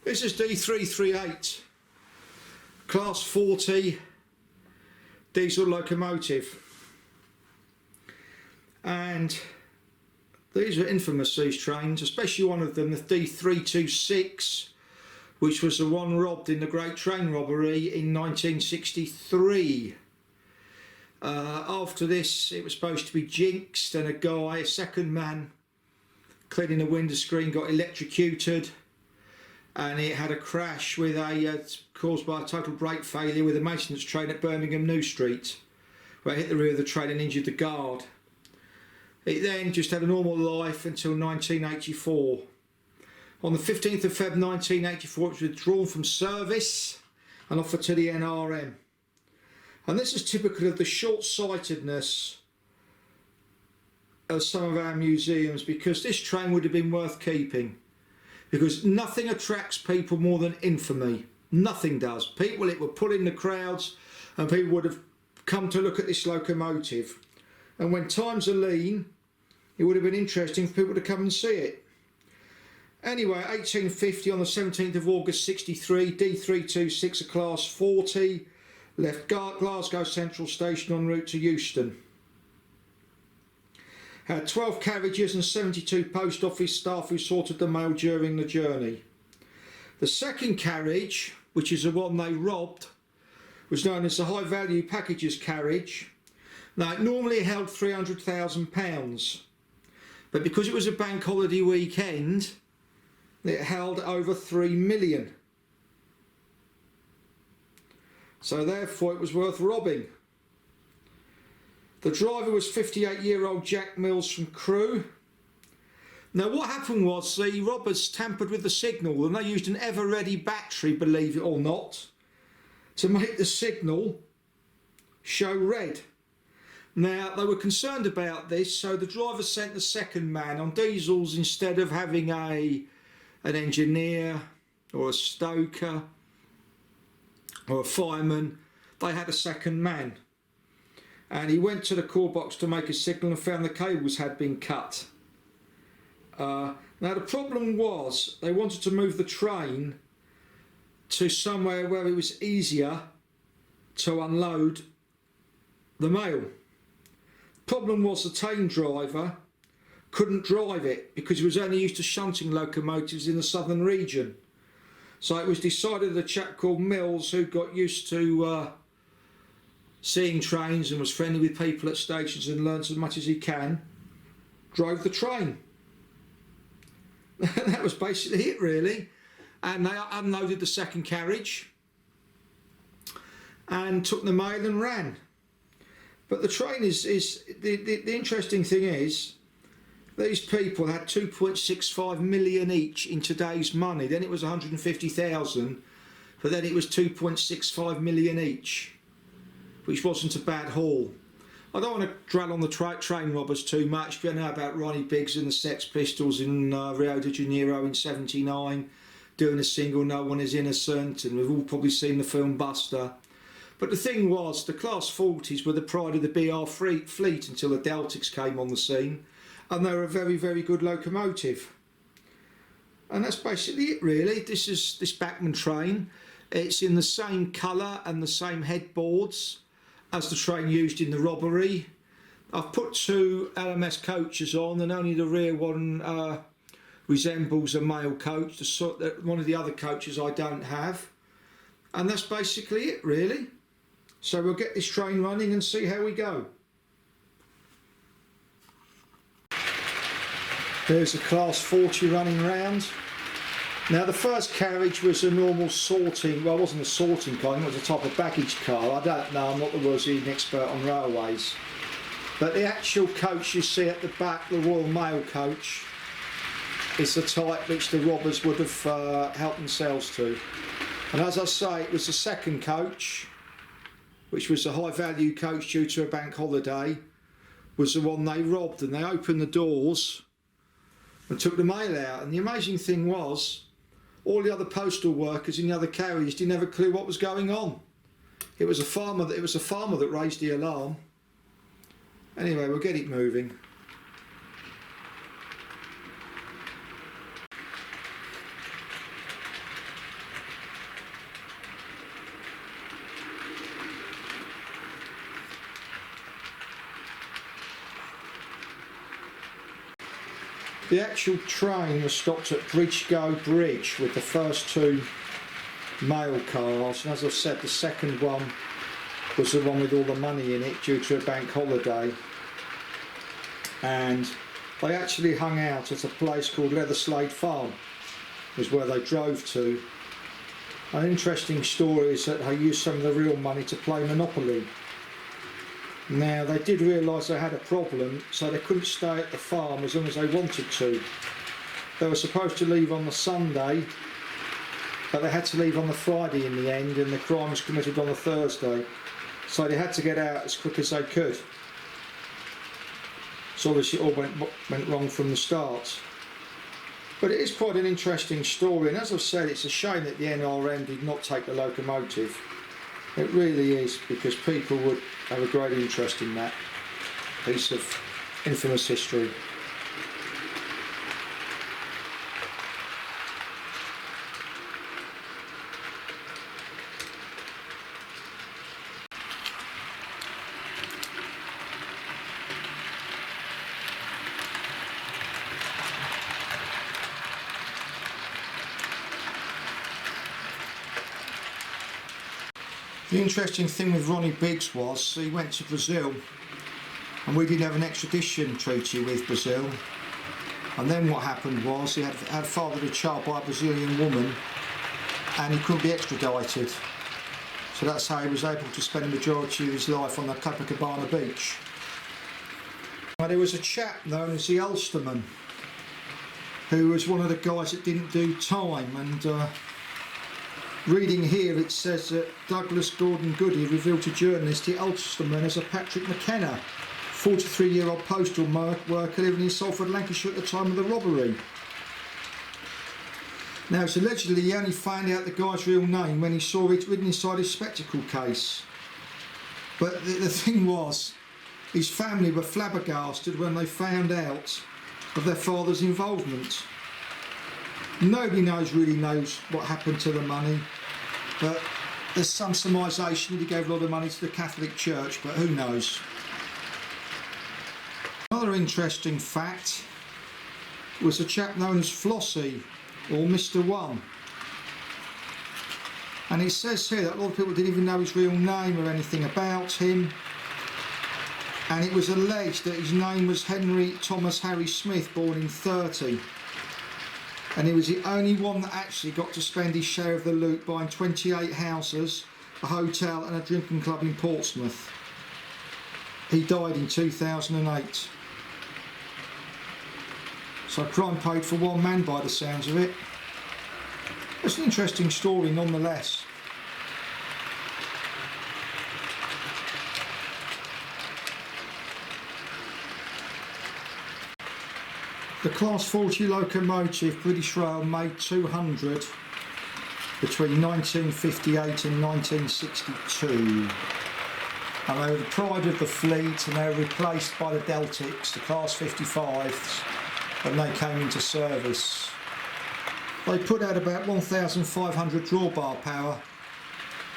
This is D338, Class 40 diesel locomotive. And these are infamous, these trains, especially one of them, the D326, which was the one robbed in the Great Train Robbery in 1963. After this, it was supposed to be jinxed, and a second man cleaning the window screen, got electrocuted, and it had a crash with caused by a total brake failure with a maintenance train at Birmingham New Street, where it hit the rear of the train and injured the guard. It then just had a normal life until 1984. On the 15th of Feb 1984, it was withdrawn from service and offered to the NRM. And this is typical of the short-sightedness of some of our museums, because this train would have been worth keeping. Because nothing attracts people more than infamy. Nothing does. People, it would pull in the crowds, and people would have come to look at this locomotive. And when times are lean, it would have been interesting for people to come and see it. Anyway, 1850, on the 17th of August 63, D326, a Class 40, left Glasgow Central Station en route to Euston. Had 12 carriages and 72 post office staff who sorted the mail during the journey. The second carriage, which is the one they robbed, was known as the High Value Packages carriage. Now, it normally held £300,000, but because it was a bank holiday weekend, it held over 3 million. So therefore it was worth robbing. The driver was 58-year-old Jack Mills from Crewe. Now what happened was the robbers tampered with the signal, and they used an ever-ready battery, believe it or not, to make the signal show red. Now they were concerned about this, so the driver sent the second man on diesels instead of having an engineer or a stoker or a fireman. They had a second man, and he went to the call box to make a signal and found the cables had been cut. Now the problem was they wanted to move the train to somewhere where it was easier to unload the mail. Problem was the train driver couldn't drive it because he was only used to shunting locomotives in the southern region. So it was decided that a chap called Mills, who got used to seeing trains and was friendly with people at stations and learned as much as he can, drove the train. That was basically it, really. And they unloaded the second carriage and took the mail and ran. But the train the interesting thing is, these people had 2.65 million each in today's money. Then it was 150,000, but then it was 2.65 million each, which wasn't a bad haul. I don't want to dwell on the train robbers too much, but I know about Ronnie Biggs and the Sex Pistols in Rio de Janeiro in '79, doing a single "No One Is Innocent," and we've all probably seen the film Buster. But the thing was, the Class 40s were the pride of the BR fleet until the Deltics came on the scene, and they were a very, very good locomotive. And that's basically it, really. This is this Bachmann train. It's in the same colour and the same headboards as the train used in the robbery. I've put two LMS coaches on, and only the rear one resembles a mail coach. One of the other coaches I don't have. And that's basically it, really. So we'll get this train running and see how we go. There's a Class 40 running round. Now the first carriage was a normal sorting, well, it wasn't a sorting car, it was a type of baggage car. I don't know, I'm not the world's leading expert on railways. But the actual coach you see at the back, the Royal Mail coach, is the type which the robbers would have helped themselves to. And as I say, it was the second coach, which was the high value coach due to a bank holiday, was the one they robbed, and they opened the doors and took the mail out. And the amazing thing was, all the other postal workers in the other carriages didn't have a clue what was going on. It was a farmer that raised the alarm. Anyway, we'll get it moving. The actual train was stopped at Bridgego Bridge with the first two mail cars, and as I've said, the second one was the one with all the money in it due to a bank holiday, and they actually hung out at a place called Leatherslade Farm, was where they drove to. An interesting story is that they used some of the real money to play Monopoly. Now, they did realise they had a problem, so they couldn't stay at the farm as long as they wanted to. They were supposed to leave on the Sunday, but they had to leave on the Friday in the end, and the crime was committed on the Thursday. So they had to get out as quick as they could. So obviously it all went wrong from the start. But it is quite an interesting story, and as I've said, it's a shame that the NRM did not take the locomotive. It really is, because people would have a great interest in that piece of infamous history. The interesting thing with Ronnie Biggs was he went to Brazil, and we didn't have an extradition treaty with Brazil. And then what happened was he had fathered a child by a Brazilian woman, and he couldn't be extradited. So that's how he was able to spend the majority of his life on the Copacabana beach. Now, there was a chap known as the Ulsterman, who was one of the guys that didn't do time, and reading here, it says that Douglas Gordon Goody revealed to journalists the Ulsterman as a Patrick McKenna, 43-year-old postal worker living in Salford, Lancashire at the time of the robbery. Now, it's allegedly he only found out the guy's real name when he saw it written inside his spectacle case. But the thing was, his family were flabbergasted when they found out of their father's involvement. Nobody really knows what happened to the money, but there's some surmisation that he gave a lot of money to the Catholic Church, but who knows. Another interesting fact was a chap known as Flossie, or Mr. One. And it says here that a lot of people didn't even know his real name or anything about him, and it was alleged that his name was Henry Thomas Harry Smith, born in 30. And he was the only one that actually got to spend his share of the loot, buying 28 houses, a hotel and a drinking club in Portsmouth. He died in 2008. So crime paid for one man by the sounds of it. It's an interesting story nonetheless. The Class 40 locomotive British Rail made 200 between 1958 and 1962, and they were the pride of the fleet, and they were replaced by the Deltics, the Class 55s, when they came into service. They put out about 1,500 drawbar power,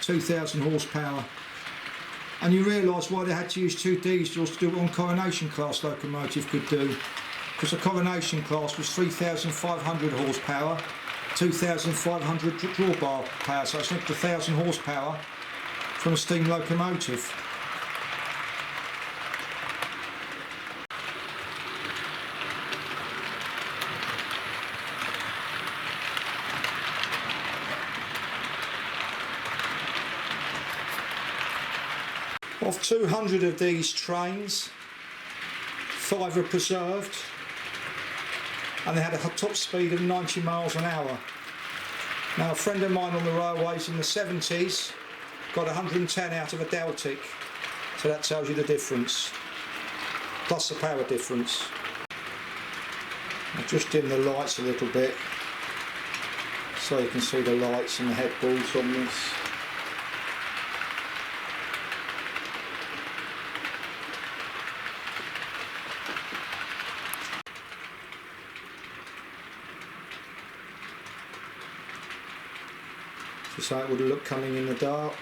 2,000 horsepower, and you realise why they had to use two diesels to do what one Coronation class locomotive could do. Because the Coronation class was 3,500 horsepower, 2,500 drawbar power, so it's not 1,000 horsepower from a steam locomotive. Of 200 of these trains, 5 were preserved, and they had a top speed of 90 miles an hour. Now, a friend of mine on the railways in the 70s got 110 out of a Deltic, so that tells you the difference, plus the power difference. I'll just dim the lights a little bit so you can see the lights and the headboards on this. Just how it would look coming in the dark.